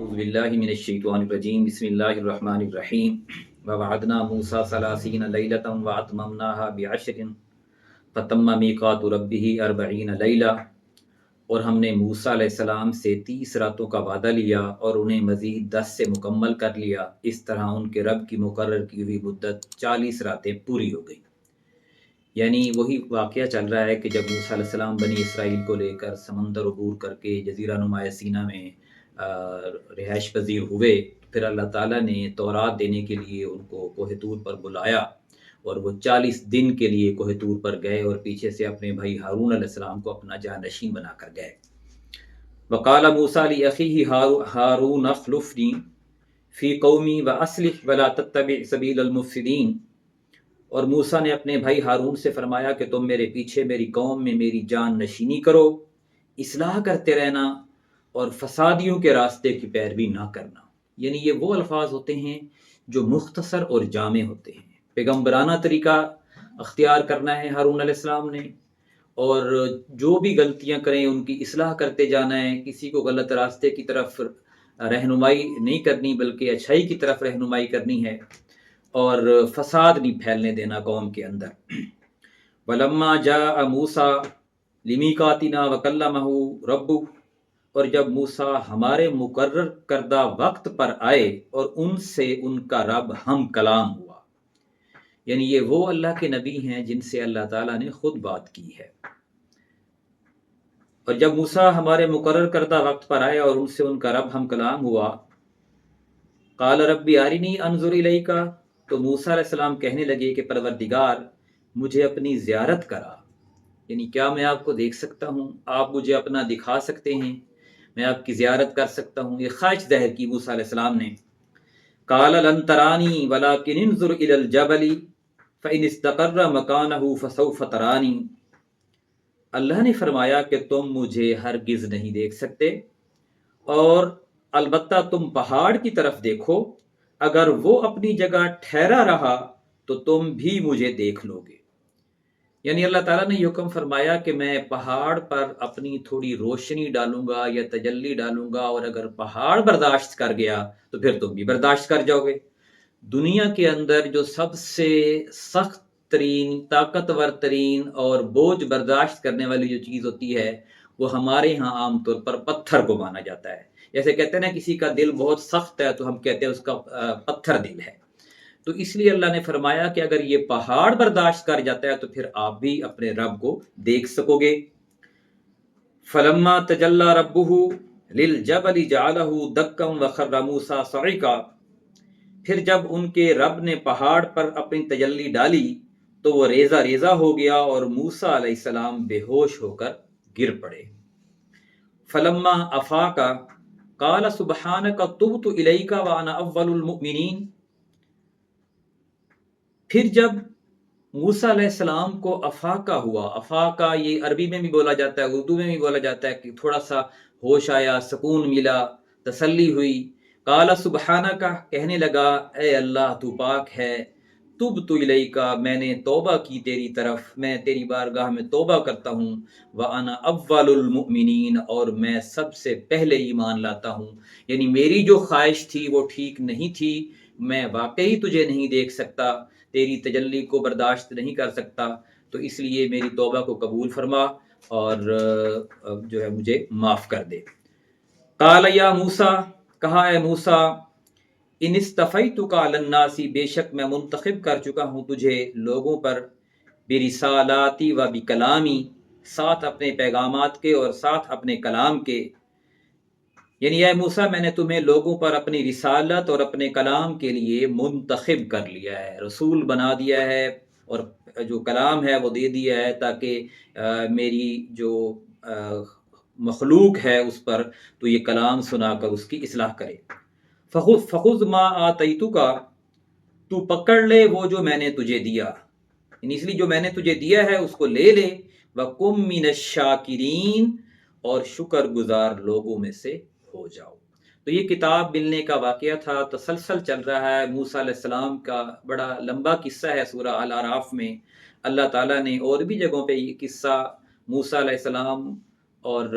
अऊज़ु बिल्लाहि मिनश्शैतानिर्रजीम बिस्मिल्लाहिर्रहमानिर्रहीम ववअदना मूसा सलासीन लैलतन वअतममनाहा बिअशरिन फतम्मा मीक़ातु रब्बिही अर्बईन लैला। और हमने मूसा अलैहिस्सलाम से 30 रातों का वादा लिया और उन्हें मज़ीद 10 से मुकम्मल कर लिया। इस तरह उनके रब की मुकर्रर की हुई मुद्दत 40 रातें पूरी हो गई। यानी वही वाक़या चल रहा है कि जब मूसा अलैहिस्सलाम बनी इसराइल को लेकर समंदर अबूर करके जज़ीरा नुमा सीना में रिहाइश पजीर हुए, फिर अल्लाह ताला ने तौरात देने के लिए उनको कोह तूर पर बुलाया और वो 40 दिन के लिए कोह तूर पर गए और पीछे से अपने भाई हारून अलैहिस्सलाम को अपना जानशीन बना कर गए। वक़ाल मूसा लि अख़ीही हारून अख़्लुफ़नी फ़ी क़ौमी व अस्लिह वला तत्तबि सबीलल मुफ़्सिदीन। और मूसा ने अपने भाई हारून से फरमाया कि तुम मेरे पीछे मेरी कौम में मेरी जान नशीनी करो, इसलाह करते रहना और फसादियों के रास्ते की पैरवी ना करना। यानी ये वो अल्फाज होते हैं जो मुख्तसर और जामे होते हैं। पैगम्बराना तरीका अख्तियार करना है हारून अलैहिस्सलाम ने, और जो भी गलतियां करें उनकी इसलाह करते जाना है। किसी को गलत रास्ते की तरफ रहनुमाई नहीं करनी बल्कि अच्छाई की तरफ रहनुमाई करनी है, और फसाद नहीं फैलने देना कौम के अंदर। वलम्मा जा मूसा लिमीकातिना वकल्लमहु रब्बुहु। और जब मूसा हमारे मुकर्रर करदा वक्त पर आए और उनसे उनका रब हम कलाम हुआ। यानी ये वो अल्लाह के नबी हैं जिनसे अल्लाह ताला ने खुद बात की है। और जब मूसा हमारे मुकर्रर करदा वक्त पर आए और उनसे उनका रब हम कलाम हुआ, काल रब्बी आरिनी अनजुर इलैका। तो मूसा अलैहिस्सलाम कहने लगे कि परवरदिगार मुझे अपनी ज़ियारत करा, यानी क्या मैं आपको देख सकता हूँ, आप मुझे अपना दिखा सकते हैं, मैं आपकी ज़ियारत कर सकता हूँ। ये ख्वाहिश ज़ाहिर की मूसा अलैहिस्सलाम ने। काल लन तरानी वलाकिन इंजुर इलल जबली फ़इन इस्तक़र्र मकानहु फ़सौफ़ तरानी। अल्लाह ने फरमाया कि तुम मुझे हरगिज़ नहीं देख सकते, और अलबत्ता तुम पहाड़ की तरफ देखो, अगर वो अपनी जगह ठहरा रहा तो तुम भी मुझे देख लोगे। यानी अल्लाह ताला ने हुक्म फरमाया कि मैं पहाड़ पर अपनी थोड़ी रोशनी डालूंगा या तजल्ली डालूंगा, और अगर पहाड़ बर्दाश्त कर गया तो फिर तुम भी बर्दाश्त कर जाओगे। दुनिया के अंदर जो सबसे सख्त तरीन, ताकतवर तरीन और बोझ बर्दाश्त करने वाली जो चीज़ होती है वो हमारे यहाँ आमतौर पर पत्थर को माना जाता है। जैसे कहते हैं ना किसी का दिल बहुत सख्त है तो हम कहते हैं उसका पत्थर दिल है। तो इसलिए अल्लाह ने फरमाया कि अगर ये पहाड़ बर्दाश्त कर जाता है तो फिर आप भी अपने रब को देख सकोगे। फलम्मा तजल्ला रब्बुहु लिल जबली जअलहु दक्कम व खर्रा मूसा सईका। फिर जब उनके रब ने पहाड़ पर अपनी तजल्ली डाली तो वो रेजा रेजा हो गया और मूसा अलैहिस्सलाम बेहोश होकर गिर पड़े। फलम्मा अफाका काल सुबहानका तुबतु इलैका व अना अव्वलुल मुमिनीन। फिर जब मूसा अलैहिस्सलाम को अफाका हुआ, अफाका ये अरबी में भी बोला जाता है, उर्दू में भी बोला जाता है कि थोड़ा सा होश आया, सुकून मिला, तसल्ली हुई। काला सुबहानका, कहने लगा ए अल्लाह तू पाक है, तुबतु इलैका, मैंने तौबा की तेरी तरफ, मैं तेरी बारगाह में तौबा करता हूँ। व अना अव्वलुल मुमिनीन, और मैं सबसे पहले ईमान लाता हूँ। यानी मेरी जो ख्वाहिश थी वो ठीक नहीं थी, मैं वाकई तुझे नहीं देख सकता, तेरी तजल्ली को बर्दाश्त नहीं कर सकता, तो इसलिए मेरी तौबा को कबूल फरमा और जो है मुझे माफ़ कर दे। काल या मूसा, कहा है मूसा, इन इस्तफ़ैतुका अलन्नासी, बेशक मैं मुंतखब कर चुका हूँ तुझे लोगों पर, बिरिसालाती व बिकलामी, साथ अपने पैगामात के और साथ अपने कलाम के। यानी ऐ मूसा मैंने तुम्हें लोगों पर अपनी रिसालत और अपने कलाम के लिए मुंतखब कर लिया है, रसूल बना दिया है, और जो कलाम है वो दे दिया है ताकि मेरी जो मखलूक है उस पर तो ये कलाम सुनाकर उसकी इस्लाह करे। फ़ख़ुज़ मा आतैतुका, तू पकड़ ले वो जो मैंने तुझे दिया, इसलिए जो मैंने तुझे दिया है उसको ले ले। वकुम मिनश शाकिरीन, और शुक्रगुजार लोगों में से हो जाओ। तो ये किताब मिलने का वाक़या था, तसलसल चल रहा है। मूसा अलैहिस्सलाम का बड़ा लंबा किस्सा है सूरह अल आराफ में। अल्लाह ताला ने और भी जगहों पे ये किस्सा मूसा अलैहिस्सलाम اور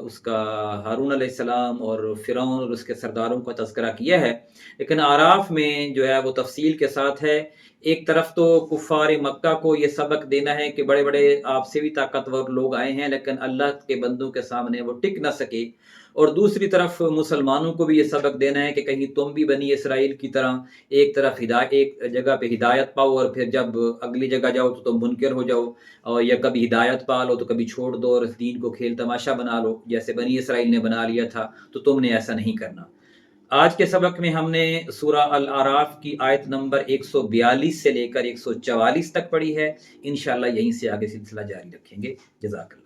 اس کا ہارون علیہ السلام اور فرعون اور اس کے سرداروں کا تذکرہ کیا ہے، لیکن اعراف میں جو ہے وہ تفصیل کے ساتھ ہے۔ ایک طرف تو کفار مکہ کو یہ سبق دینا ہے کہ بڑے بڑے آپ سے بھی طاقتور لوگ آئے ہیں لیکن اللہ کے بندوں کے سامنے وہ ٹک نہ سکے، اور دوسری طرف مسلمانوں کو بھی یہ سبق دینا ہے کہ کہیں تم بھی بنی اسرائیل کی طرح ایک طرف ایک جگہ پہ ہدایت پاؤ اور پھر جب اگلی جگہ جاؤ تو تم منکر ہو جاؤ، اور یا کبھی ہدایت پا لو تو کبھی چھوڑ دو اور اس دین کو کھیل تماشا بنا لو جیسے بنی اسرائیل نے بنا لیا تھا، تو تم نے ایسا نہیں کرنا۔ آج کے سبق میں ہم نے سورہ الاعراف کی آیت نمبر 142 سے لے کر 144 تک پڑھی ہے، انشاءاللہ یہیں سے آگے سلسلہ جاری رکھیں گے۔ جزاک اللہ۔